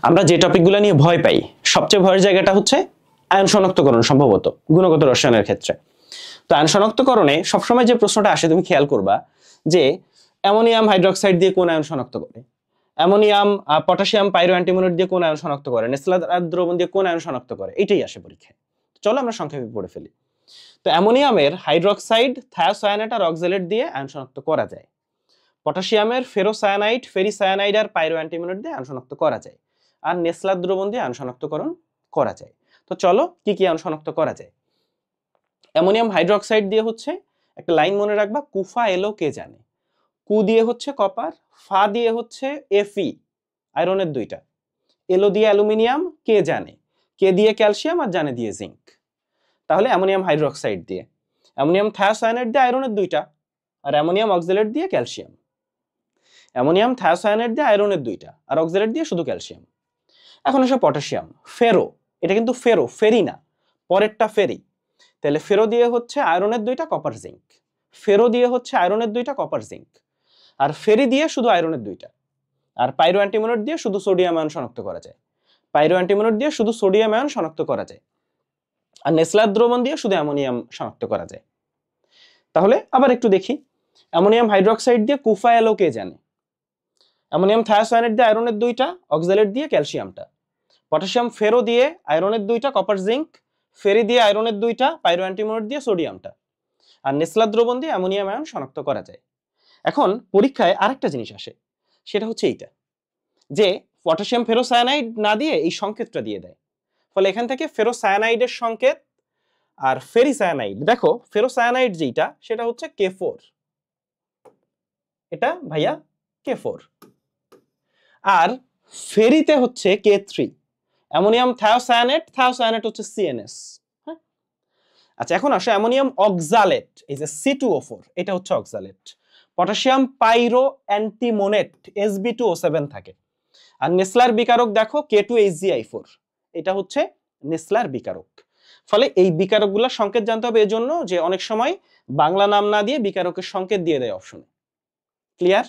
আমরা যে টপিকগুলো নিয়ে ভয় পাই সবচেয়ে ভয়ের জায়গাটা হচ্ছে আয়ন শনাক্তকরণ, সম্ভবত গুণগত রসায়নের ক্ষেত্রে। তো আয়ন শনাক্তকরণে সবসময় যে প্রশ্নটা আসে তুমি খেয়াল করবা যে অ্যামোনিয়াম হাইড্রোক্সাইড দিয়ে কোন আয়ন শনাক্ত করে, অ্যামোনিয়াম পটাশিয়াম পাইরো অ্যান্টিমোনেট দিয়ে কোন আয়ন শনাক্ত করে, নেসলার দ্রবণ দিয়ে কোন আয়ন শনাক্ত করে, এটাই আসে পরীক্ষায়। চলো আমরা সংক্ষেপে পড়ে ফেলি। তো অ্যামোনিয়ামের হাইড্রোক্সাইড, থায়োসায়ানেট আর অক্সালেট দিয়ে আয়ন শনাক্ত করা যায়। পটাশিয়ামের ফেরোসায়ানাইড, ফেরিসায়ানাইড আর পাইরো অ্যান্টিমোনেট দিয়ে আয়ন শনাক্ত করা যায়। আর নেসলার দ্রবণ দিয়ে আয়ন শনাক্তকরণ করা যায়। তো চলো কি কি আয়ন শনাক্ত করা যায়। অ্যামোনিয়াম হাইড্রোক্সাইড দিয়ে হচ্ছে একটা লাইন মনে রাখবা, কুফা এলো কে জানে। কু দিয়ে হচ্ছে কপার, ফা দিয়ে হচ্ছে এফি আয়রনের দুইটা, এলো দিয়ে অ্যালুমিনিয়াম, কে জানে, কে দিয়ে ক্যালসিয়াম আর জানে দিয়ে জিঙ্ক। তাহলে অ্যামোনিয়াম হাইড্রোক্সাইড দিয়ে, অ্যামোনিয়াম থায়োসায়ানেট দিয়ে আয়রনের দুইটা আর অ্যামোনিয়াম অক্সালেট দিয়ে ক্যালসিয়াম। অ্যামোনিয়াম থায়োসায়ানেট দিয়ে আয়রনের দুইটা আর অক্সালেট দিয়ে শুধু ক্যালসিয়াম। এখন আসে পটাশিয়াম, ফেরো, এটা কিন্তু ফেরো, ফেরি না, পরেরটা ফেরি। তাহলে ফেরো দিয়ে হচ্ছে আয়রনের দুইটা কপার জিঙ্ক, ফেরো দিয়ে হচ্ছে আয়রনের দুইটা কপার জিঙ্ক, আর ফেরি দিয়ে শুধু আয়রনের দুইটা। আর পাইরো অ্যান্টিমোনেট দিয়ে শুধু সোডিয়াম আয়ন শনাক্ত করা যায়, পাইরো অ্যান্টিমোনেট দিয়ে শুধু সোডিয়াম আয়ন শনাক্ত করা যায়। আর নেসলার দ্রবণ দিয়ে শুধু অ্যামোনিয়াম শনাক্ত করা যায়। তাহলে আবার একটু দেখি, অ্যামোনিয়াম হাইড্রোক্সাইড দিয়ে কুফা এলো কে জানে, অ্যামোনিয়াম থায়োসায়ানেট দিয়ে আয়রনের দুইটা, অক্সালেট দিয়ে ক্যালসিয়ামটা, পটাশিয়াম ফেরো দিয়ে আয়রনের দুইটা কপার জিঙ্ক, ফেরি দিয়ে আয়রনের দুইটা, পাইরো অ্যান্টিমোনেট দিয়ে সোডিয়ামটা, আর নেসলার দ্রবণ দিয়ে অ্যামোনিয়াম আয়ন শনাক্ত করা যায়। এখন পরীক্ষায় আরেকটা জিনিস আসে, সেটা হচ্ছে এইটা, যে পটাশিয়াম ফেরোসায়ানাইড না দিয়ে এই সংকেতটা দিয়ে দেয়। ফলে এখান থেকে ফেরোসায়ানাইডের সংকেত আর ফেরিসায়ানাইড, দেখো ফেরোসায়ানাইড যেটা সেটা হচ্ছে K4, এটা ভাইয়া K4, আর ফেরিতে হচ্ছে K3। অ্যামোনিয়াম থায়োসায়ানেট, থায়োসায়ানেট হচ্ছে CnS। হ্যাঁ, আচ্ছা এখন আসে অ্যামোনিয়াম অক্সালেট, এই যে C2O4, এটা হচ্ছে অক্সালেট। পটাশিয়াম পাইরো অ্যান্টিমোনেট Sb2O7 থাকে। আর নেসলার বিকারক দেখো K2HgI4, এটা হচ্ছে নেসলার বিকারক। ফলে এই বিকারকগুলোর সংকেত জানতে হবে, এজন্য যে অনেক সময় বাংলা নাম না দিয়ে বিকারকের সংকেত দিয়ে দেয় অপশনে। ক্লিয়ার?